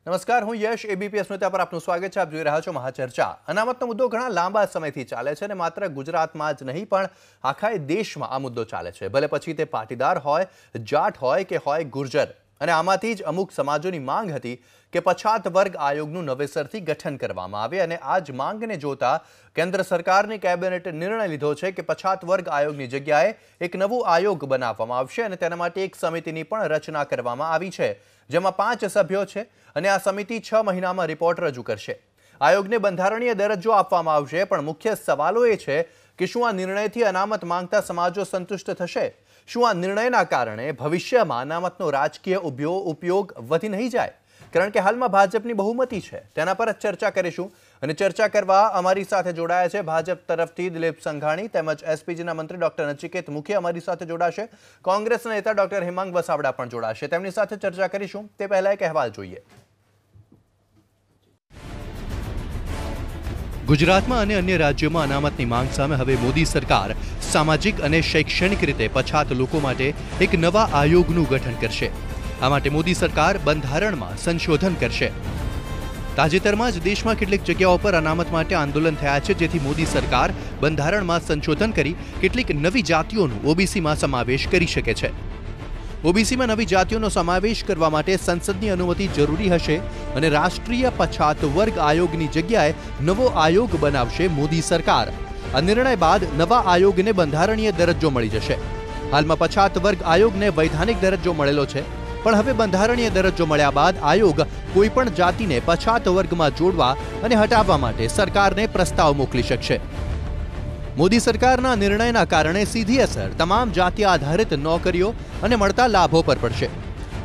નમસ્કાર, હું યશ એબીપી અસ્મિતા પર આપનું સ્વાગત છે. આપ જોઈ રહ્યા છો મહાચર્ચા. અનામતનો મુદ્દો ઘણા લાંબા સમયથી ચાલે છે અને માત્ર ગુજરાતમાં જ નહીં પણ આખા દેશમાં આ મુદ્દો ચાલે છે. ભલે પછી તે પાટીદાર હોય, જાટ હોય કે હોય ગુર્જર. અને આમાંથી જ અમુક સમાજોની માંગ હતી કે પછાત વર્ગ આયોગનું નવેસરથી ગઠન કરવામાં આવે અને આ જ માંગને જોતા કેન્દ્ર સરકારની કેબિનેટે નિર્ણય લીધો છે કે પછાત વર્ગ આયોગની જગ્યાએ એક નવું આયોગ બનાવવામાં આવશે અને તેના માટે એક સમિતિની પણ રચના કરવામાં આવી છે, જેમાં 5 સભ્યો છે અને આ સમિતિ 6 મહિનામાં રિપોર્ટ રજૂ કરશે. આયોગને બંધારણીય દરજ્જો આપવામાં આવશે, પણ મુખ્ય સવાલો એ છે કે શું આ નિર્ણયથી અનામત માંગતા સમાજો સંતુષ્ટ થશે? શું આ નિર્ણયના કારણે ભવિષ્યમાં અનામતનો રાજકીય ઉપયોગ વધી નહીં જાય? કારણ કે હાલમાં ભાજપની બહુમતી છે. તેના પર જ ચર્ચા કરીશું અને ચર્ચા કરવા અમારી સાથે જોડાયા છે ભાજપ તરફથી દિલીપ સંઘાણી તેમજ એસપીજીના મંત્રી ડોક્ટર નચિકેત મુખી અમારી સાથે જોડાશે. કોંગ્રેસના નેતા ડોક્ટર હેમાંગ વસાવડા પણ જોડાશે. તેમની સાથે ચર્ચા કરીશું. તે પહેલા એક અહેવાલ જોઈએ. ગુજરાતમાં અને અન્ય રાજ્યોમાં અનામતની માંગ સામે હવે મોદી સરકાર સામાજિક અને શૈક્ષણિક રીતે પછાત લોકો માટે એક નવા આયોગનું ગઠન કરશે. આ માટે મોદી સરકાર બંધારણમાં સંશોધન કરશે. તાજેતરમાં જ દેશમાં કેટલીક જગ્યાઓ પર અનામત માટે આંદોલન થયા છે, જેથી મોદી સરકાર બંધારણમાં સંશોધન કરી કેટલીક નવી જાતિઓનો ઓબીસીમાં સમાવેશ કરી શકે છે. ઓબીસીમાં નવી જાતિઓનો સમાવેશ કરવા માટે સંસદની અનુમતિ જરૂરી હશે અને રાષ્ટ્રીય પછાત વર્ગ આયોગની જગ્યાએ નવો આયોગ બનાવશે મોદી સરકાર. આ નિર્ણય બાદ નવા આયોગને બંધારણીય દરજ્જો મળી જશે. હાલમાં પછાત વર્ગ આયોગને વૈધાનિક દરજ્જો મળેલો છે, પણ હવે બંધારણીય દરજ્જો મળ્યા બાદ આયોગ કોઈપણ જાતિને પછાત વર્ગમાં જોડવા અને હટાવવા માટે સરકારને પ્રસ્તાવ મોકલી શકશે. મોદી સરકારના નિર્ણયના કારણે સીધી અસર તમામ જાતિ આધારિત નોકરીઓ અને મળતા લાભો પર પડશે.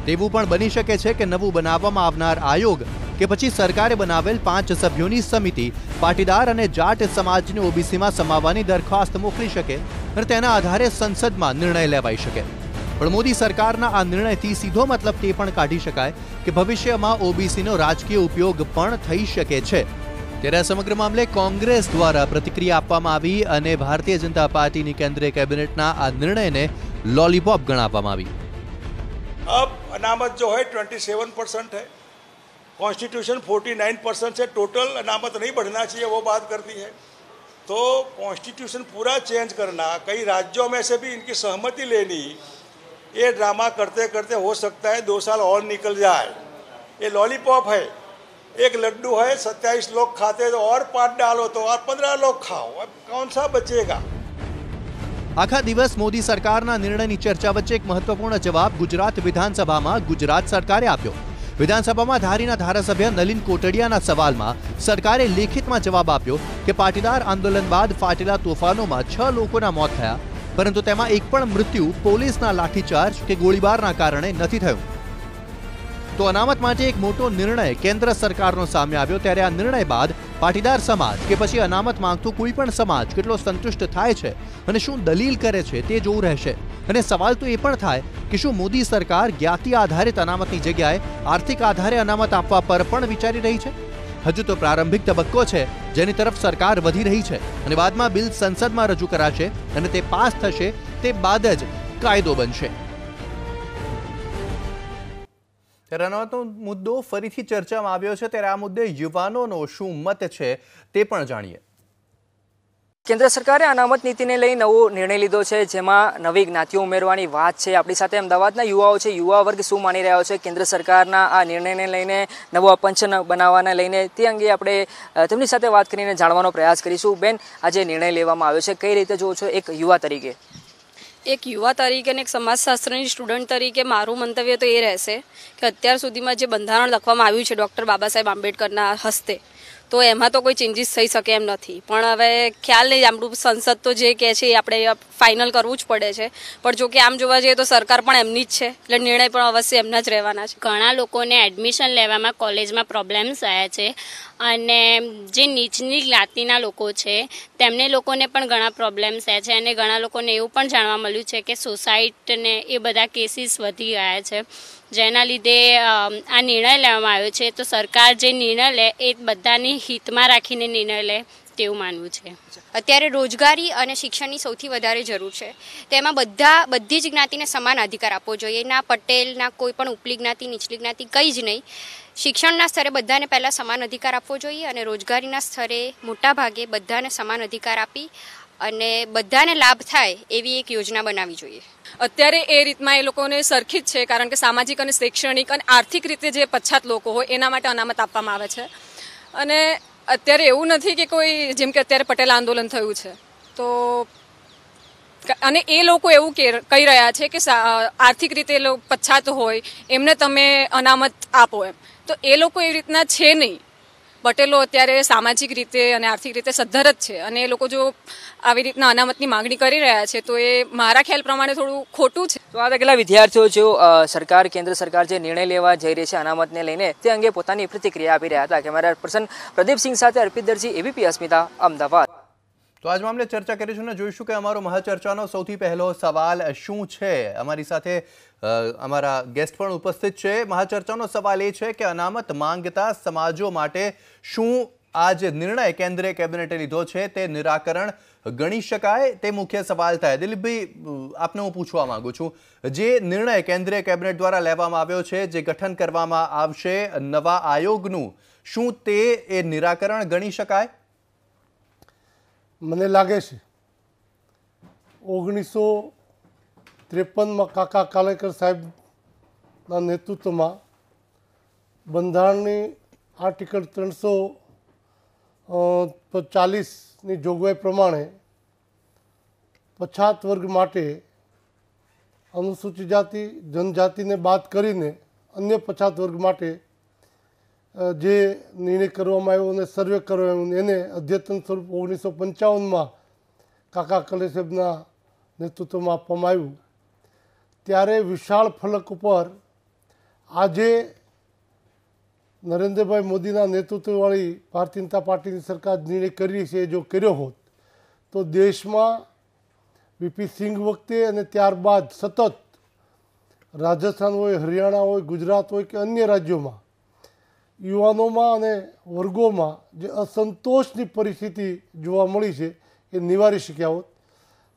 તેવું પણ બની શકે છે કે નવું બનાવવામાં આવનાર આયોગ કે પછી સરકારે બનાવેલ 5 સભ્યોની સમિતિ પાટીદાર અને જાટ સમાજને ઓબીસીમાં સમાવવાની દરખાસ્ત મોકલી શકે અને તેના આધારે સંસદમાં નિર્ણય લેવાઈ શકે. પણ મોદી સરકારના આ નિર્ણયથી સીધો મતલબ તે પણ કાઢી શકાય કે ભવિષ્યમાં ઓબીસીનો રાજકીય ઉપયોગ પણ થઈ શકે છે. ત્યારે આ સમગ્ર મામલે કોંગ્રેસ દ્વારા પ્રતિક્રિયા આપવામાં આવી અને ભારતીય જનતા પાર્ટીની કેન્દ્રીય કેબિનેટના આ નિર્ણયને लॉलीपॉप गणापવામાં આવી. अब अनामत जो है 27% है, कॉन्स्टिट्यूशन 49% से टोटल अनामत नहीं बढ़ना चाहिए, वो बात कर दी है. तो कॉन्स्टिट्यूशन पूरा चेंज करना, कई राज्यों में से भी इनकी सहमति लेनी, ये ड्रामा करते करते हो सकता है 2 साल और निकल जाए. ये लॉलीपॉप है, एक लड्डू है, 27 लोग खाते तो और 5 डालो तो और 15 लोग खाओ, अब कौन सा बचेगा? આખા દિવસ મોદી સરકારના નિર્ણયની ચર્ચા વચ્ચે એક મહત્વપૂર્ણ જવાબ ગુજરાત વિધાનસભામાં ગુજરાત સરકારે આપ્યો. વિધાનસભામાં ધારીના ધારાસભ્ય નલિન કોટડિયાના સવાલમાં સરકારે લેખિતમાં જવાબ આપ્યો કે પાટીદાર આંદોલન બાદ ફાટેલા તોફાનોમાં 6 લોકોના મોત થયા, પરંતુ તેમાં એક પણ મૃત્યુ પોલીસના લાઠીચાર્જ કે ગોળીબારના કારણે નથી થયું. તો અનામત માટે એક મોટો નિર્ણય કેન્દ્ર સરકારનો સામે આવ્યો. ત્યારે આ નિર્ણય બાદ પાટીદાર સમાજ કે પછી અનામત માંગતો કોઈ પણ સમાજ કેટલો સંતુષ્ટ થાય છે અને શું દલીલ કરે છે તે જોવું રહેશે. અને સવાલ તો એ પણ થાય કે શું મોદી સરકાર જ્ઞાતિ આધારિત અનામતની જગ્યાએ આર્થિક આધારે અનામત આપવા પર પણ વિચારી રહી છે? હજુ તો પ્રારંભિક તબક્કો છે, જેની તરફ સરકાર વધી રહી છે અને બાદમાં બિલ સંસદમાં રજૂ કરાશે અને તે પાસ થશે તે બાદ જ કાયદો બનશે. ત્યારે અનામતનો મુદ્દો ફરીથી ચર્ચામાં આવ્યો છે. ત્યારે આ મુદ્દે યુવાનોનો શું મત છે તે પણ જાણીએ. કેન્દ્ર સરકારે અનામત નીતિને લઈ નવો નિર્ણય લીધો છે, જેમાં નવી જ્ઞાતિઓ ઉમેરવાની વાત છે. આપણી સાથે અમદાવાદના યુવાઓ છે. યુવા વર્ગ શું માની રહ્યો છે કેન્દ્ર સરકારના આ નિર્ણયને લઈને, નવો પંચ બનાવવાને લઈને, તે અંગે આપણે તેમની સાથે વાત કરીને જાણવાનો પ્રયાસ કરીશું. બેન, આ જે નિર્ણય લેવામાં આવ્યો છે કઈ રીતે જોવો છો એક યુવા તરીકે? એક યુવા તરીકે અને એક સમાજશાસ્ત્રની સ્ટુડન્ટ તરીકે મારું મંતવ્ય તો એ રહેશે કે અત્યાર સુધીમાં જે બંધારણ લખવામાં આવ્યું છે ડૉક્ટર બાબા સાહેબ આંબેડકરના હસ્તે, તો એમાં તો કોઈ ચેન્જીસ થઈ શકે એમ નથી. પણ હવે ખ્યાલ નહીં, આપણું સંસદ તો જે કહે છે એ આપણે ફાઇનલ કરવું જ પડે છે. પણ જો કે આમ જોવા જઈએ તો સરકાર પણ એમની જ છે, એટલે નિર્ણય પણ અવશ્ય એમના જ રહેવાના છે. ઘણા લોકોને એડમિશન લેવામાં કોલેજમાં પ્રોબ્લેમ્સ આવ્યા છે અને જે નીચની જ્ઞાતિના લોકો છે તેમને લોકોને પણ ઘણા પ્રોબ્લેમ્સ આવ્યા છે અને ઘણા લોકોને એવું પણ જાણવા મળ્યું છે કે સુસાઇડને એ બધા કેસીસ વધી ગયા છે, જેના લીધે આ નિર્ણય લેવામાં આવ્યો છે. તો સરકાર જે નિર્ણય લે એ બધાની હિતમાં રાખીને નિર્ણય લે તેવું માનવું છે. અત્યારે રોજગારી અને શિક્ષણની સૌથી વધારે જરૂર છે. તેમાં બધી જ જ્ઞાતિને સમાન અધિકાર આપવો જોઈએ. ના પટેલ, ના કોઈ પણ ઉપલી જ્ઞાતિ, નીચલી જ્ઞાતિ, કંઈ જ નહીં. શિક્ષણના સ્તરે બધાને પહેલાં સમાન અધિકાર આપવો જોઈએ અને રોજગારીના સ્તરે મોટાભાગે બધાને સમાન અધિકાર આપી અને બધાને લાભ થાય એવી એક યોજના બનાવવી જોઈએ. અત્યારે એ રીતમાં એ લોકોને સરખી જ છે, કારણ કે સામાજિક અને શૈક્ષણિક અને આર્થિક રીતે જે પછાત લોકો હોય એના માટે અનામત આપવામાં આવે છે. અને અત્યારે એવું નથી કે કોઈ, જેમ કે અત્યારે પટેલ આંદોલન થયું છે તો, અને એ લોકો એવું કહી રહ્યા છે કે આર્થિક રીતે પછાત હોય એમને તમે અનામત આપો એમ, તો એ લોકો એવી રીતના છે નહીં. પટેલો અત્યારે સામાજિક રીતે અને આર્થિક રીતે સદ્ધર જ છે, અને એ લોકો જો આવી રીતના અનામતની માંગણી કરી રહ્યા છે તો એ મારા ખ્યાલ પ્રમાણે થોડું ખોટું છે. તો આ કેટલા વિદ્યાર્થીઓ જો સરકાર, કેન્દ્ર સરકાર જે નિર્ણય લેવા જઈ રહી છે અનામતને લઈને, તે અંગે પોતાની પ્રતિક્રિયા આપી રહ્યા હતા. કેમેરા પર્સન પ્રદીપસિંહ સાથે અર્પિત દરજી, એબીપી અસ્મિતા, અમદાવાદ. તો આજ મામલે ચર્ચા કરીશું ને જોઈશું કે અમારો મહાચર્ચાનો સૌથી પહેલો સવાલ શું છે. અમારી સાથે અમારા ગેસ્ટ પણ ઉપસ્થિત છે. મહાચર્ચાનો સવાલ એ છે કે અનામત માંગતા સમાજો માટે શું આ જે નિર્ણય કેન્દ્રીય કેબિનેટે લીધો છે તે નિરાકરણ ગણી શકાય? તે મુખ્ય સવાલ થાય. દિલીપભાઈ, આપને હું પૂછવા માંગુ છું, જે નિર્ણય કેન્દ્રીય કેબિનેટ દ્વારા લેવામાં આવ્યો છે, જે ગઠન કરવામાં આવશે નવા આયોગનું, શું તે એ નિરાકરણ ગણી શકાય? મને લાગે છે 1953માં કાકા કાલેકર સાહેબના નેતૃત્વમાં બંધારણની આર્ટિકલ 340ની જોગવાઈ પ્રમાણે પછાત વર્ગ માટે અનુસૂચિત જાતિ જનજાતિને બાદ કરીને અન્ય પછાત વર્ગ માટે જે નિર્ણય કરવામાં આવ્યો અને સર્વે કરવામાં આવ્યો એને અદ્યતન સ્વરૂપ 1955માં કાકા કાલેકર સાહેબના નેતૃત્વમાં આપવામાં આવ્યું. ત્યારે વિશાળ ફલક ઉપર આજે નરેન્દ્રભાઈ મોદીના નેતૃત્વવાળી ભારતીય જનતા પાર્ટીની સરકાર નિર્ણય કરી છે, જો કર્યો હોત તો દેશમાં વીપી સિંઘ વખતે અને ત્યારબાદ સતત રાજસ્થાન હોય, હરિયાણા હોય, ગુજરાત હોય કે અન્ય રાજ્યોમાં યુવાનોમાં અને વર્ગોમાં જે અસંતોષની પરિસ્થિતિ જોવા મળી છે એ નિવારી શક્યા હોત.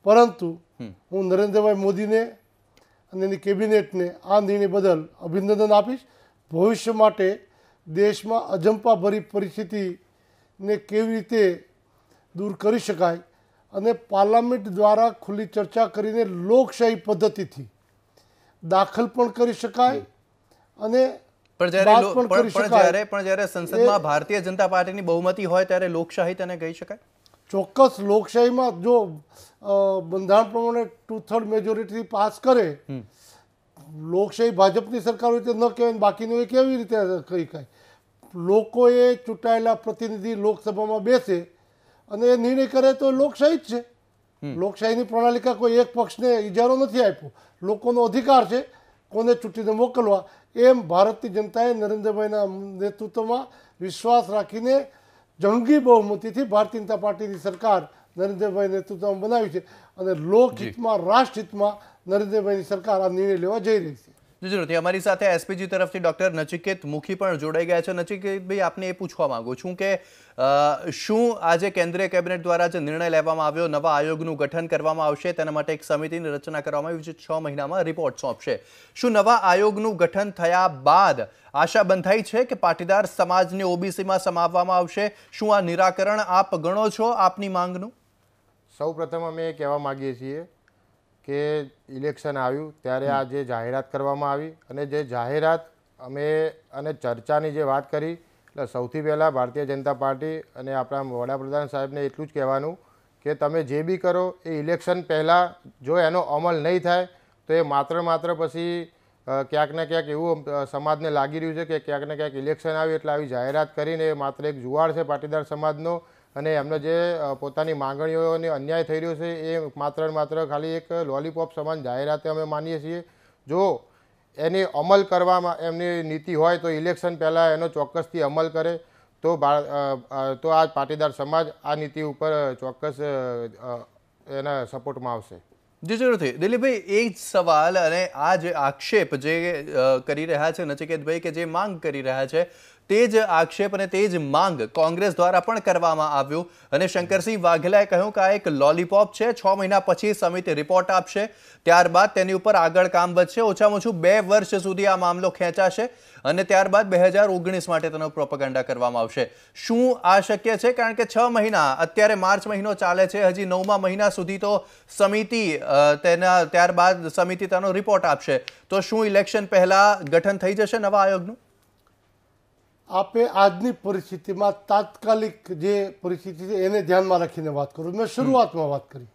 પરંતુ હું નરેન્દ્રભાઈ મોદીને અને એની કેબિનેટને આ નિર્ણય બદલ અભિનંદન આપીશ. ભવિષ્ય માટે દેશમાં અજંપાભરી પરિસ્થિતિને કેવી રીતે દૂર કરી શકાય અને પાર્લામેન્ટ દ્વારા ખુલ્લી ચર્ચા કરીને લોકશાહી પદ્ધતિથી દાખલ પણ કરી શકાય અને પણ જ્યારે સંસદમાં ભારતીય જનતા પાર્ટીની બહુમતી હોય ત્યારે લોકશાહી તેને કહી શકાય? ચોક્કસ. લોકશાહીમાં જો બંધારણ પ્રમાણે 2/3 મેજોરિટી પાસ કરે, લોકશાહી ભાજપની સરકાર હોય તો ન કહેવાય, બાકીની હોય કેવી રીતે કહી શકાય? લોકોએ ચૂંટાયેલા પ્રતિનિધિ લોકસભામાં બેસે અને એ નિર્ણય કરે તો લોકશાહી જ છે. લોકશાહીની પ્રણાલિકા કોઈ એક પક્ષને ઇજારો નથી આપ્યો, લોકોનો અધિકાર છે કોને ચૂંટીને મોકલવા. એમ ભારતીય જનતાએ નરેન્દ્રભાઈના નેતૃત્વમાં વિશ્વાસ રાખીને જંગી બહુમતીથી ભારતીય જનતા પાર્ટીની સરકાર નરેન્દ્રભાઈ નેતૃત્વમાં બનાવી છે અને લોકહિતમાં, રાષ્ટ્રહિતમાં નરેન્દ્રભાઈની સરકાર આ નિર્ણય લેવા જઈ રહી છે. જરૂરથી. અમારી સાથે એસપીજી તરફથી ડોક્ટર નચિકેત મુખી પણ જોડાઈ ગયા છે. નચિકેતભાઈ, આપને એ પૂછવા માંગુ છું કે શું આજે કેન્દ્રીય કેબિનેટ દ્વારા જે નિર્ણય લેવામાં આવ્યો, નવા આયોગનું ગઠન કરવામાં આવશે, તેના માટે એક સમિતિની રચના કરવામાં આવી છે, 6 મહિનામાં રિપોર્ટ સોંપશે. શું નવા આયોગનું ગઠન થયા બાદ આશા બંધાઈ છે કે પાટીદાર સમાજને ઓબીસીમાં સમાવવામાં આવશે? શું આ નિરાકરણ આપ ગણો છો આપની માંગનું? સૌપ્રથમ અમે એ કહેવા માગીએ છીએ કે ઇલેક્શન આવ્યું ત્યારે આ જે જાહેરાત કરવામાં આવી અને જે જાહેરાત અમે અને ચર્ચાની જે વાત કરી, એટલે સૌથી પહેલાં ભારતીય જનતા પાર્ટી અને આપણા વડાપ્રધાન સાહેબને એટલું જ કહેવાનું કે તમે જે બી કરો એ ઇલેક્શન પહેલાં જો એનો અમલ નહીં થાય તો એ માત્ર પછી ક્યાંક ને ક્યાંક એવું સમાજને લાગી રહ્યું છે કે ક્યાંક ને ક્યાંક ઇલેક્શન આવ્યું એટલે આવી જાહેરાત કરીને માત્ર એક જુવાળ છે પાટીદાર સમાજનો અને એમને જે પોતાની માંગણીઓને અન્યાય થઈ રહ્યો છે એ માત્ર ખાલી એક લોલીપોપ સમાન જાહેરાતે અમે માનીએ છીએ. જો એની અમલ કરવામાં એમની નીતિ હોય તો ઇલેક્શન પહેલાં એનો ચોક્કસથી અમલ કરે તો આ પાટીદાર સમાજ આ નીતિ ઉપર ચોક્કસ એના સપોર્ટમાં આવશે. જી જરૂરથી. દિલીપભાઈ, એ જ સવાલ અને આ જે આક્ષેપ જે કરી રહ્યા છે નચિકેતભાઈ, કે જે માંગ કરી રહ્યા છે, તે જ આક્ષેપ અને તે જ માંગ કોંગ્રેસ દ્વારા પણ કરવામાં આવ્યું અને શંકરસિંહ વાઘેલાએ કહ્યું કે આ એક લોલીપોપ છે, 6 મહિના પછી સમિતિ રિપોર્ટ આપશે, ત્યારબાદ તેની ઉપર આગળ કામ વધશે, ઓછામાં ઓછું 2 વર્ષ સુધી આ મામલો ખેંચાશે અને ત્યારબાદ 2019 માટે તેનો પ્રોપેગેન્ડા કરવામાં આવશે. શું આ શક્ય છે? કારણ કે 6 મહિના, અત્યારે માર્ચ મહિનો ચાલે છે, હજી 9મા મહિના સુધી તો સમિતિ ત્યારબાદ સમિતિ તેનો રિપોર્ટ આપશે, તો શું ઇલેક્શન પહેલા ગઠન થઈ જશે નવા આયોગનું? આપે આજની પરિસ્થિતિમાં તાત્કાલિક જે પરિસ્થિતિ છે એને ધ્યાનમાં રાખીને વાત કરું. મેં શરૂઆતમાં વાત કરી,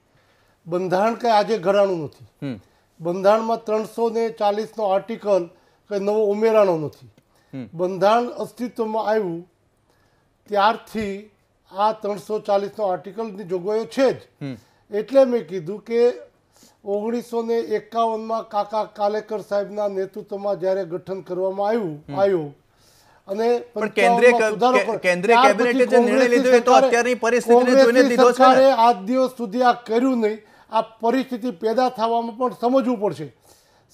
બંધારણ કંઈ આજે ઘડાણું નથી. બંધારણમાં 340નો આર્ટિકલ કંઈ નવો ઉમેરાણો નથી. બંધારણ અસ્તિત્વમાં આવ્યું ત્યારથી આ 340નો આર્ટિકલની જોગવાઈઓ છે જ. એટલે મેં કીધું કે 1951માં કાકા કાલેકર સાહેબના નેતૃત્વમાં જ્યારે ગઠન કરવામાં આવ્યું આયોગ અને કેન્દ્રીય કેબિનેટે જે નિર્ણય લીધો એ તો અત્યારની પરિસ્થિતિને જોઈને લીધો છે ને. આજ દિવસ સુધી આ કર્યું નહીં. આ પરિસ્થિતિ પેદા થવામાં પણ સમજવું પડશે.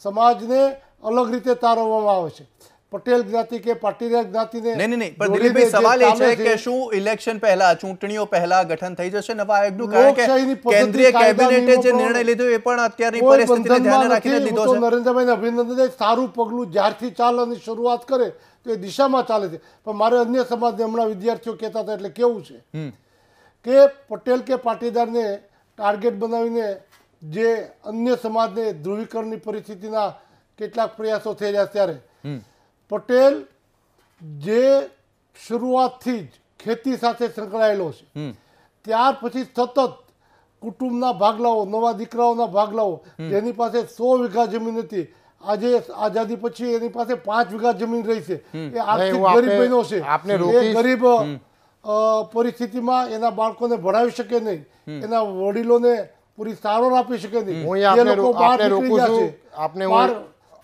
સમાજને અલગ રીતે તારવવામાં આવે છે. પટેલ જ્ઞાતિ કે પાટીદાર જ્ઞાતિને નહીં, પણ દિલીપભાઈ સવાલ એ છે કે શું ઇલેક્શન પહેલા, ચૂંટણીઓ પહેલા ગઠન થઈ જશે નવા આયોગનું? કારણ કે કેન્દ્રીય કેબિનેટે જે નિર્ણય લીધો એ પણ અત્યારની પરિસ્થિતિને ધ્યાને રાખીને લીધો છે. નરેન્દ્રભાઈને અભિનંદન. સારું પગલું જ્યારથી ચાલવાની શરૂઆત કરે તો એ દિશામાં ચાલે છે. પણ મારે અન્ય સમાજને હમણાં વિદ્યાર્થીઓ કહેતા હતા એટલે કેવું છે કે પટેલ કે પાટીદારને ટાર્ગેટ બનાવીને જે અન્ય સમાજને ધ્રુવીકરણની પરિસ્થિતિના કેટલાક પ્રયાસો થઈ રહ્યા ત્યારે પટેલ જે શરૂઆતથી જ ખેતી સાથે સંકળાયેલો છે, ત્યાર પછી સતત કુટુંબના ભાગલાઓ, નવા દીકરાઓના ભાગલાઓ, જેની પાસે 100 વીઘા જમીન હતી, આજે આઝાદી પછી એની પાસે 5 વીઘા જમીન રહી છે. એ આર્થિક ગરીબ બન્યો છે. એ ગરીબ પરિસ્થિતિમાં એના બાળકોને ભણાવી શકે નહીં, એના વડીલોને પૂરી સારવાર આપી શકે નહીં. એ લોકો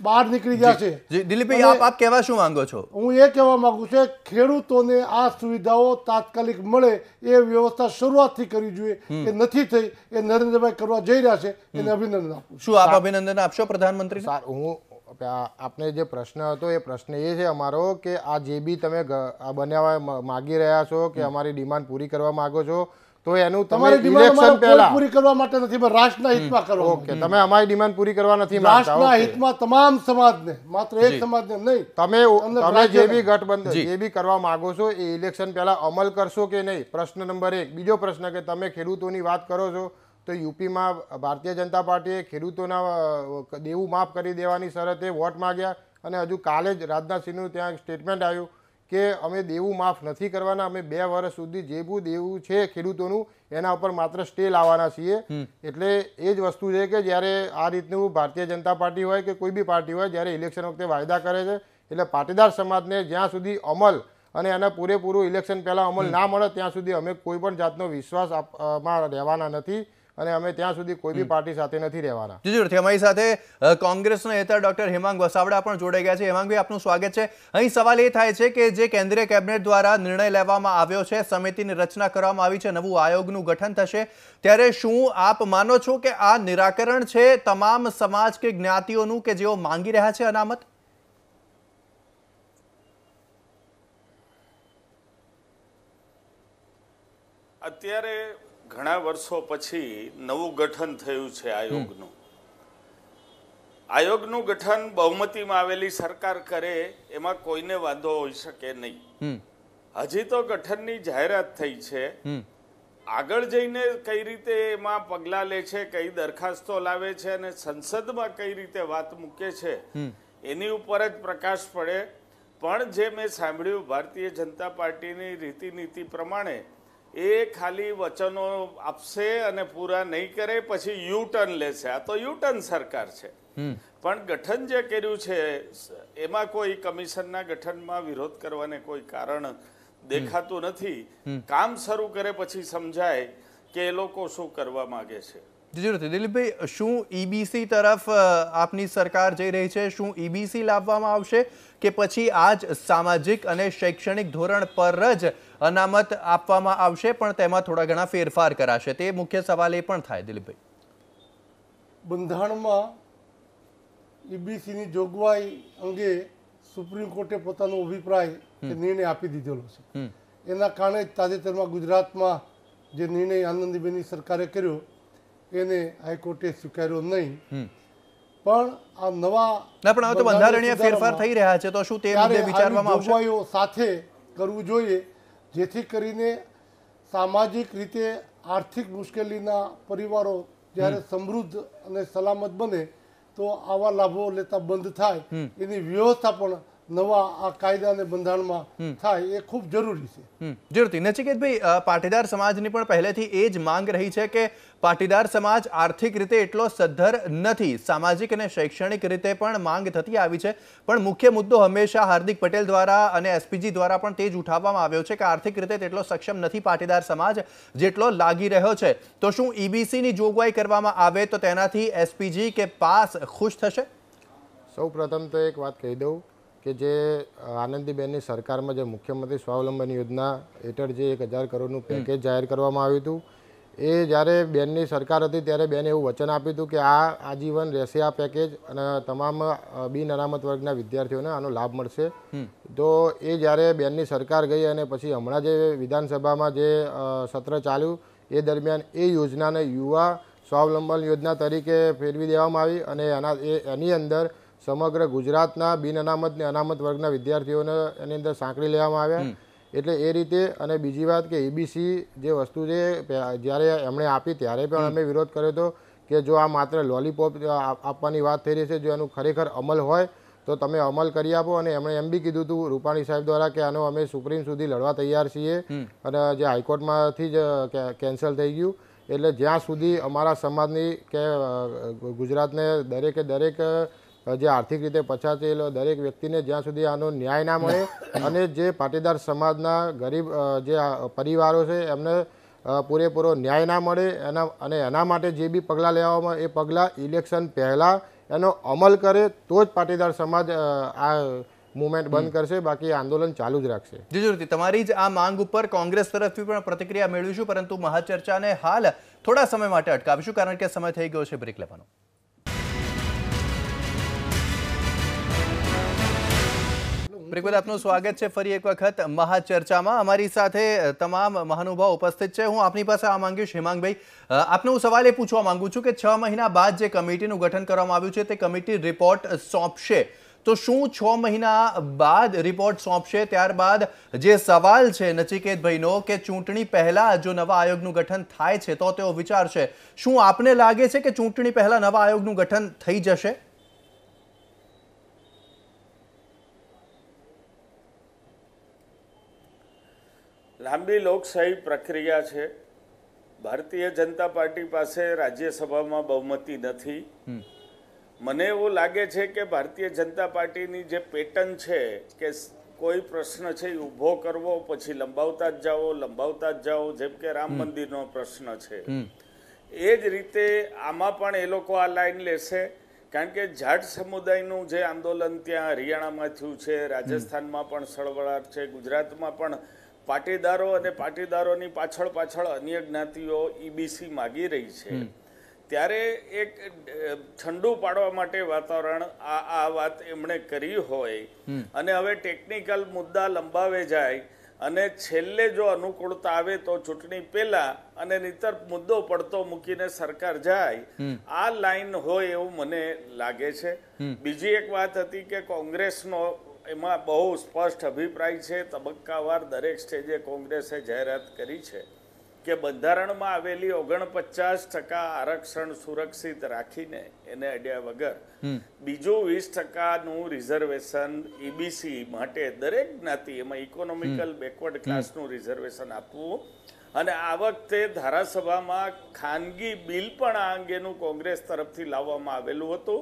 બહાર નીકળી ગયા છે. દિલીપભાઈ, આપ કહેવા શું માંગો છો? હું એ કહેવા માંગુ છું ખેડૂતોને આ સુવિધાઓ તાત્કાલિક મળે એ વ્યવસ્થા શરૂઆતથી કરવી જોઈએ. એ નથી થઈ, એ નરેન્દ્રભાઈ કરવા જઈ રહ્યા છે, એને અભિનંદન આપું. શું આપ અભિનંદન આપશો પ્રધાનમંત્રી? હું આપને જે પ્રશ્ન હતો એ પ્રશ્ન એ છે અમારો કે આ જે બી તમે બનાવવા માગી રહ્યા છો કે અમારી ડિમાન્ડ પૂરી કરવા માંગો છો, તો એનું તમારે ઇલેક્શન પહેલા પૂરી કરવા માટે નથી, રાષ્ટ્રના હિતમાં કરવા. ઓકે, તમે અમારી ડિમાન્ડ પૂરી કરવા નથી માંગતા. રાષ્ટ્રના હિતમાં તમામ સમાજને, માત્ર એક સમાજને નહીં. તમે જે બી ગઠબંધન જે બી કરવા માંગો છો એ ઇલેક્શન પહેલા અમલ કરશો કે નહીં? પ્રશ્ન નંબર 1. બીજો પ્રશ્ન કે તમે ખેડૂતોની વાત કરો છો તો યુપીમાં ભારતીય જનતા પાર્ટીએ ખેડૂતોના દેવું માફ કરી દેવાની શરતે વોટ માંગ્યા અને હજુ કાલે જ રાજનાથસિંહનું ત્યાં સ્ટેટમેન્ટ આવ્યું કે અમે દેવું માફ નથી કરવાના, અમે 2 વર્ષ સુધી જે બી દેવું છે ખેડૂતોનું એના ઉપર માત્ર સ્ટે લાવવાના છીએ. એટલે એ જ વસ્તુ છે કે જ્યારે આ રીતનું ભારતીય જનતા પાર્ટી હોય કે કોઈ બી પાર્ટી હોય, જ્યારે ઇલેક્શન વખતે વાયદા કરે છે, એટલે પાટીદાર સમાજને જ્યાં સુધી અમલ અને એના પૂરેપૂરું ઇલેક્શન પહેલાં અમલ ના મળે ત્યાં સુધી અમે કોઈ પણ જાતનો વિશ્વાસમાં રહેવાના નથી અને અમે ત્યાં સુધી કોઈ બી પાર્ટી સાથે નથી રહેવાના. જી જરૂરથી. અમારી સાથે કોંગ્રેસના નેતા ડોક્ટર હેમાંગ વસાવડા પણ જોડાઈ ગયા છે. હેમાંગભાઈ, આપનું સ્વાગત છે. અહીં સવાલ એ થાય છે કે જે કેન્દ્રીય કેબિનેટ દ્વારા નિર્ણય લેવામાં આવ્યો છે, સમિતિની રચના કરવામાં આવી છે, નવું આયોગનું ગઠન થશે, ત્યારે શું આપ માનો છો કે આ નિરાકરણ છે તમામ સમાજ કે જ્ઞાતિઓનું કે જેઓ માંગી રહ્યા છે અનામત? અત્યારે ઘણા વર્ષો પછી નવું ગઠન થયું છે આયોગનું. આયોગનું ગઠન બહુમતીમાં આવેલી સરકાર કરે એમાં કોઈને વાંધો હોઈ શકે નહીં. હજી તો ગઠનની જાહેરાત થઈ છે. આગળ જઈને કઈ રીતે એમાં પગલાં લે છે, કઈ દરખાસ્તો લાવે છે અને સંસદમાં કઈ રીતે વાત મૂકે છે એની ઉપર જ પ્રકાશ પડે. પણ જે મેં સાંભળ્યું ભારતીય જનતા પાર્ટીની રીતિનીતિ પ્રમાણે એ ખાલી વચનો આપશે અને પૂરા નહીં કરે, પછી યુ ટર્ન લેશે. આ તો યુ ટર્ન સરકાર છે. પણ ગઠન જે કર્યું છે એમાં કોઈ કમિશનના ગઠનમાં વિરોધ કરવાને કોઈ કારણ દેખાતું નથી. કામ શરૂ કરે પછી સમજાય કે એ લોકો શું કરવા માંગે છે. જરૂરથી. દિલીપભાઈ, શું ઈબીસી તરફ આપની સરકાર જઈ રહી છે? શું ઈબીસી લાવવામાં આવશે કે પછી આ જ સામાજિક અને શૈક્ષણિક ધોરણ પર જ અનામત આપવામાં આવશે પણ તેમાં થોડા ઘણા ફેરફાર કરાશે? તે મુખ્ય સવાલ એ પણ થાય. દિલીપભાઈ, બંધારણમાં ઈબીસીની જોગવાઈ અંગે સુપ્રીમ કોર્ટે પોતાનો અભિપ્રાય કે નિર્ણય આપી દીધેલો છે. એના કારણે જ તાજેતરમાં ગુજરાતમાં જે નિર્ણય આનંદીબેનની સરકારે કર્યો એને હાઈકોર્ટે સ્વીકાર્યો નહીં. પણ આ નવા બંધારણીય ફેરફાર થઈ રહ્યા છે તો શું તે મુદ્દે વિચારવામાં આવશે? જોગવાઈઓ સાથે કરવું જોઈએ જેથી કરીને સામાજિક રીતે આર્થિક મુશ્કેલીના પરિવારો જ્યારે સમૃદ્ધ અને સલામત બને તો આવા લાભો લેતા બંધ થાય, એની વ્યવસ્થા પણ નવા આ કાયદા અને બંધારણમાં થાય એ ખૂબ જરૂરી છે. જરૂરથી. નચિકેતભાઈ, પાટીદાર સમાજની પણ પહેલેથી એ જ માંગ રહી છે કે પાટીદાર સમાજ આર્થિક રીતે એટલો સદ્ધર નથી, સામાજિક અને શૈક્ષણિક રીતે પણ માંગ થતી આવી છે, પણ મુખ્ય મુદ્દો હંમેશા હાર્દિક પટેલ દ્વારા અને એસપીજી દ્વારા પણ તે જ ઉઠાવવામાં આવ્યો છે કે આર્થિક રીતે તેટલો સક્ષમ નથી પાટીદાર સમાજ જેટલો લાગી રહ્યો છે. તો શું ઈબીસીની જોગવાઈ કરવામાં આવે તો તેનાથી એસપીજી કે પાસ ખુશ થશે? સૌ પ્રથમ તો એક વાત કહી દઉં કે જે આનંદીબેનની સરકારમાં જે મુખ્યમંત્રી સ્વાવલંબન યોજના હેઠળ જે 1000 કરોડનું પેકેજ જાહેર કરવામાં આવ્યું હતું, એ જ્યારે બેનની સરકાર હતી ત્યારે બેને એવું વચન આપ્યું હતું કે આ આજીવન રહેશે આ પેકેજ અને તમામ બિન અનામત વર્ગના વિદ્યાર્થીઓને આનો લાભ મળશે. તો એ જ્યારે બેનની સરકાર ગઈ અને પછી હમણાં જે વિધાનસભામાં જે સત્ર ચાલ્યું એ દરમિયાન એ યોજનાને યુવા સ્વાવલંબન યોજના તરીકે ફેરવી દેવામાં આવી અને એની અંદર સમગ્ર ગુજરાતના બિન અનામત ને અનામત વર્ગના વિદ્યાર્થીઓને એની અંદર સાંકળી લેવામાં આવ્યા. એટલે એ રીતે. અને બીજી વાત કે ઈબીસી જે વસ્તુ છે જ્યારે એમણે આપી ત્યારે પણ અમે વિરોધ કર્યો હતો કે જો આ માત્ર લોલીપોપ આપવાની વાત થઈ રહી છે, જો એનું ખરેખર અમલ હોય તો તમે અમલ કરી આપો. અને એમણે એમ બી કીધું હતું રૂપાણી સાહેબ દ્વારા કે આનો અમે સુપ્રીમ સુધી લડવા તૈયાર છીએ અને જે હાઈકોર્ટમાંથી જ કેન્સલ થઈ ગયું. એટલે જ્યાં સુધી અમારા સમાજની કે ગુજરાતને દરેકે દરેક જે આર્થિક રીતે પછાત છે દરેક વ્યક્તિને જ્યાં સુધી આનો ન્યાય ના મળે અને જે પાટીદાર સમાજના ગરીબ જે પરિવારો છે એમને પૂરેપૂરો ન્યાય ના મળે અને એના માટે જે બી પગલાં લેવામાં એ પગલાં ઇલેક્શન પહેલાં એનો અમલ કરે તો જ પાટીદાર સમાજ આ મુવમેન્ટ બંધ કરશે, બાકી આંદોલન ચાલુ જ રાખશે. જી જરૂરથી. તમારી જ આ માંગ ઉપર કોંગ્રેસ તરફથી પણ પ્રતિક્રિયા મેળવીશું, પરંતુ મહાચર્ચાને હાલ થોડા સમય માટે અટકાવીશું કારણ કે સમય થઈ ગયો છે બ્રેક લેવાનો. બ્રેક બાદ આપનું સ્વાગત છે ફરી એક વખત મહાચર્ચામાં. અમારી સાથે તમામ મહાનુભાવ ઉપસ્થિત છે. હું આપની પાસે આ માંગીશ હેમાંગભાઈ, આપને હું સવાલ એ પૂછવા માંગુ છું કે 6 મહિના બાદ જે કમિટીનું ગઠન કરવામાં આવ્યું છે તે કમિટી રિપોર્ટ સોંપશે, તો શું 6 મહિના બાદ રિપોર્ટ સોંપશે ત્યારબાદ જે સવાલ છે નચિકેતભાઈનો કે ચૂંટણી પહેલા જો નવા આયોગનું ગઠન થાય છે તો તેઓ વિચારશે, શું આપને લાગે છે કે ચૂંટણી પહેલા નવા આયોગનું ગઠન થઈ જશે? લાંબી લોકશાહી પ્રક્રિયા છે. ભારતીય જનતા પાર્ટી પાસે રાજ્યસભામાં બહુમતી નથી. મને એવું લાગે છે કે ભારતીય જનતા પાર્ટીની જે પેટર્ન છે કે કોઈ પ્રશ્ન છે એ ઊભો કરવો પછી લંબાવતા જ જાઓ, જેમ કે રામ મંદિરનો પ્રશ્ન છે એ જ રીતે આમાં પણ એ લોકો આ લાઈન લેશે. કારણ કે જાટ સમુદાયનું જે આંદોલન ત્યાં હરિયાણામાં થયું છે, રાજસ્થાનમાં પણ સળવળાટ છે, ગુજરાતમાં પણ પાટીદારો અને પાટીદારોની પાછળ અન્ય જ્ઞાતિઓ ઈબીસી માગી રહી છે, ત્યારે એક ઠંડુ પાડવા માટે વાતાવરણ આ વાત એમણે કરી હોય અને હવે ટેકનિકલ મુદ્દા લંબાવે જાય અને છેલ્લે જો અનુકૂળતા આવે તો ચૂંટણી પહેલા અને નહીતર મુદ્દો પડતો મૂકીને સરકાર જાય, આ લાઈન હોય એવું મને લાગે છે. બીજી એક વાત હતી કે કોંગ્રેસનો એમાં બહુ સ્પષ્ટ અભિપ્રાય છે. તબક્કાવાર દરેક સ્ટેજે કોંગ્રેસે જાહેરાત કરી છે કે બંધારણમાં આવેલી 49% આરક્ષણ સુરક્ષિત રાખીને એને અડ્યા વગર બીજું 20%નું રિઝર્વેશન ઈબીસી માટે દરેક જ્ઞાતિ, એમાં ઇકોનોમિકલ બેકવર્ડ ક્લાસનું રિઝર્વેશન આપવું. અને આ વખતે ધારાસભામાં ખાનગી બિલ પણ આ અંગેનું કોંગ્રેસ તરફથી લાવવામાં આવેલું હતું,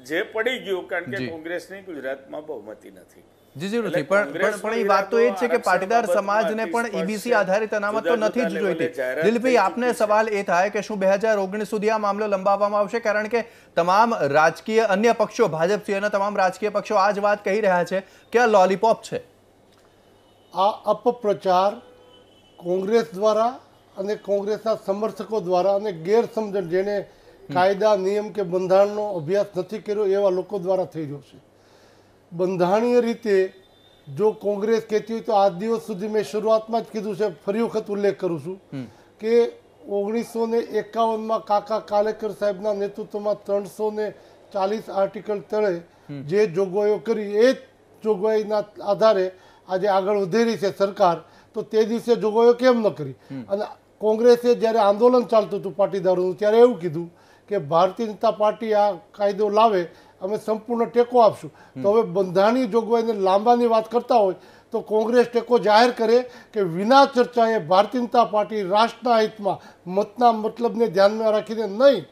જે પડી ગયું કારણ કે કોંગ્રેસની ગુજરાતમાં બહુમતી નથી. જી જરૂરથી. પણ એ વાત તો એ જ છે કે પાટીદાર સમાજને પણ ઈબીસી આધારિત અનામત તો નથી જ જોઈતી. દિલીપભાઈ, આપને સવાલ એ થાય કે શું 2019 સુધી આ મામલો લંબાવવામાં આવશે? કારણ કે તમામ રાજકીય અન્ય પક્ષો, ભાજપ સિવાયના તમામ રાજકીય પક્ષો આ જ વાત કહી રહ્યા છે કે આ લોલીપોપ છે. આ અપપ્રચાર કોંગ્રેસ દ્વારા અને કોંગ્રેસના સમર્થકો દ્વારા અને ગેરસમજણ, જેને કાયદા નિયમ કે બંધારણનો અભ્યાસ નથી કર્યો એવા લોકો દ્વારા થઈ રહ્યો છે. બંધારણીય રીતે જો કોંગ્રેસ કહેતી હોય તો આજ દિવસ સુધી મેં શરૂઆતમાં જ કીધું છે, ફરી વખત ઉલ્લેખ કરું છું કે 1951માં કાકા કાલેકર સાહેબના નેતૃત્વમાં 340 આર્ટિકલ તળે જે જોગવાઈઓ કરી એ જ જોગવાઈના આધારે આજે આગળ વધેરી છે સરકાર, તો તે દિવસે જોગવાઈઓ કેમ ન કરી? અને કોંગ્રેસે જ્યારે આંદોલન ચાલતું હતું પાટીદારોનું ત્યારે એવું કીધું કે ભારતીય જનતા પાર્ટી આ કાયદો લાવે અમે સંપૂર્ણ ટેકો આપશું. તો હવે બંધારણીય જોગવાઈને લાંબાની વાત કરતા હોય તો કોંગ્રેસ ટેકો જાહેર કરે કે વિના ચર્ચાએ ભારતીય જનતા પાર્ટી રાષ્ટ્રના હિતમાં મતના મતલબને ધ્યાનમાં રાખીને નહીં,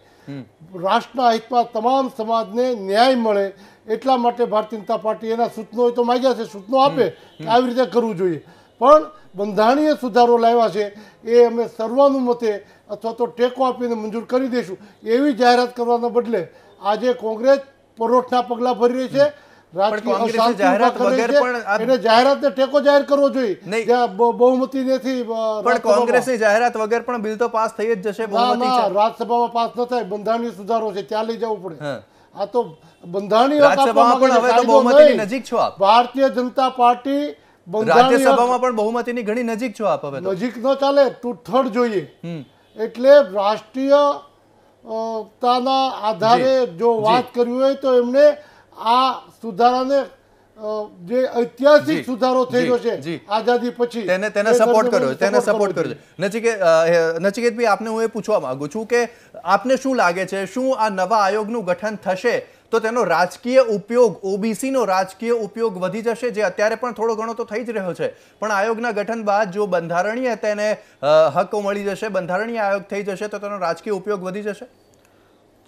રાષ્ટ્રના હિતમાં તમામ સમાજને ન્યાય મળે એટલા માટે ભારતીય જનતા પાર્ટી એના સૂચનો હોય તો માગ્યા છે, સૂચનો આપે કે આવી રીતે કરવું જોઈએ. પણ બંધારણીય સુધારો લાવ્યા છે એ અમે સર્વાનુમતે અથવા તો ટેકો આપીને મંજૂર કરી દઈશું એવી જાહેરાત કરવાના બદલે આજે કોંગ્રેસ પરોઠના પગલાં ભરી રહી છે, રાજકીય અશાંતિ ઊભા કરી રહી છે. એને જાહેરાતને ટેકો જાહેર કરવો જોઈએ, જ્યાં બહુમતી નથી. પણ કોંગ્રેસની જાહેરાત વગર પણ બિલ તો પાસ થઈ જ જશે. રાજ્યસભામાં પાસ ન થાય, બંધારણીય સુધારો છે ત્યાં લઈ જવું પડે. આ તો બંધારણીય નજીક છો આપ. ભારતીય જનતા પાર્ટી રાજ્યસભામાં પણ બહુમતીની ઘણી નજીક છો આપ. હવે નજીક ન ચાલે, ટૂથડ જોઈએ. એટલે રાષ્ટ્રીયતાના આધારે જો વાત કરવી હોય તો એમને આ સુધારાને જે ઐતિહાસિક સુધારો થયો છે આઝાદી પછી તેને સપોર્ટ કર્યો, તેને સપોર્ટ કર્યો. નચિકેતભાઈ, આપને હું એ પૂછવા માંગુ છું કે આપને શું લાગે છે, શું આ નવા આયોગનું ગઠન થશે તો તેનો રાજકીય ઉપયોગ, ઓબીસીનો રાજકીય ઉપયોગ વધી જશે, જે અત્યારે પણ થોડો ઘણો તો થઈ જ રહ્યો છે, પણ આયોગના ગઠન બાદ જો બંધારણીય તેને હકો મળી જશે, બંધારણીય આયોગ થઈ જશે તો તેનો રાજકીય ઉપયોગ વધી જશે?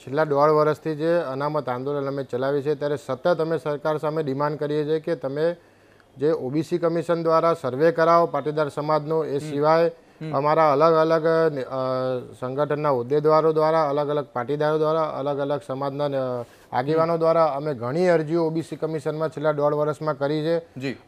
છેલ્લા 1.5 વર્ષથી જે અનામત આંદોલન અમે ચલાવી છે ત્યારે સતત અમે સરકાર સામે ડિમાન્ડ કરીએ છીએ કે તમે જે ઓબીસી કમિશન દ્વારા સર્વે કરાવો પાટીદાર સમાજનો, એ સિવાય અમારા અલગ અલગ સંગઠનના હોદ્દેદારો દ્વારા, અલગ અલગ પાટીદારો દ્વારા, અલગ અલગ સમાજના આગેવાનો દ્વારા અમે ઘણી અરજીઓ ઓબીસી કમિશનમાં છેલ્લા 1.5 વર્ષમાં કરી છે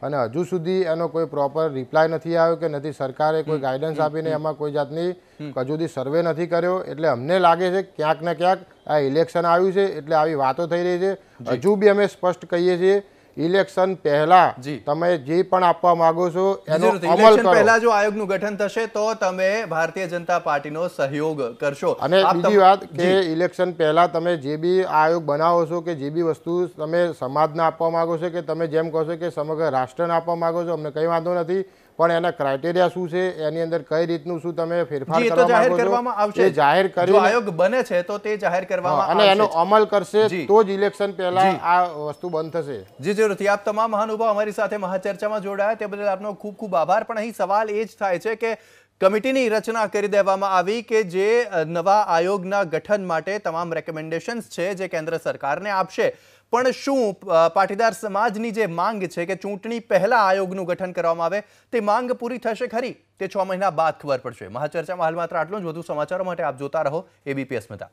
અને હજુ સુધી એનો કોઈ પ્રોપર રિપ્લાય નથી આવ્યો કે નથી સરકારે કોઈ ગાઈડન્સ આપીને એમાં કોઈ જાતની હજુ સુધી સર્વે નથી કર્યો. એટલે અમને લાગે છે ક્યાંક ને ક્યાંક આ ઇલેક્શન આવ્યું છે એટલે આવી વાતો થઈ રહી છે. હજુ બી અમે સ્પષ્ટ કહીએ છીએ ઇલેક્શન પહેલા તમે જે પણ આપવા માંગો છો એનો અમલ કરો. પહેલા જો આયોગનું ગઠન થશે તો તમે ભારતીય જનતા પાર્ટીનો સહયોગ કરશો. અને બીજી વાત કે ઇલેક્શન પહેલા તમે જે બી આયોગ બનાવો છો કે જે બી વસ્તુ તમે સમાજને આપવા માંગો છો કે તમે જેમ કહો છો કે સમગ્ર રાષ્ટ્રને આપવા માંગો છો, અમને કંઈ વાંધો નથી, પણ એના ક્રાઇટેરિયા શું છે, એની અંદર કઈ રીતનું શું તમે ફેરફાર કરવા માંગો છો એ જાહેર કરી, જો આયોગ બને છે તો તે જાહેર કરવામાં અને એનો અમલ કરશે તો જ ઇલેક્શન પહેલા આ વસ્તુ બંધ થશે. જી જરૂરથી. આપ તમામ મહાનુભાવ અમારી સાથે મહાચર્ચામાં જોડાયા તે બદલ આપનો ખૂબ ખૂબ આભાર. પણ અહીં સવાલ એ જ થાય છે કે કમિટીની રચના કરી દેવામાં આવી કે જે નવા આયોગના ગઠન માટે તમામ રેકમેન્ડેશન્સ છે જે કેન્દ્ર સરકારને આપશે, પણ શું પાટીદાર સમાજની જે માંગ છે કે ચૂંટણી પહેલા આયોગનું ગઠન કરવામાં આવે તે માંગ પૂરી થશે ખરી? તે 6 મહિના બાદ ખબર પડશે. મહાચર્ચામાં હાલ માત્ર આટલું જ. વધુ સમાચારો માટે આપ જોતા રહો એબીપી અસ્મિતા.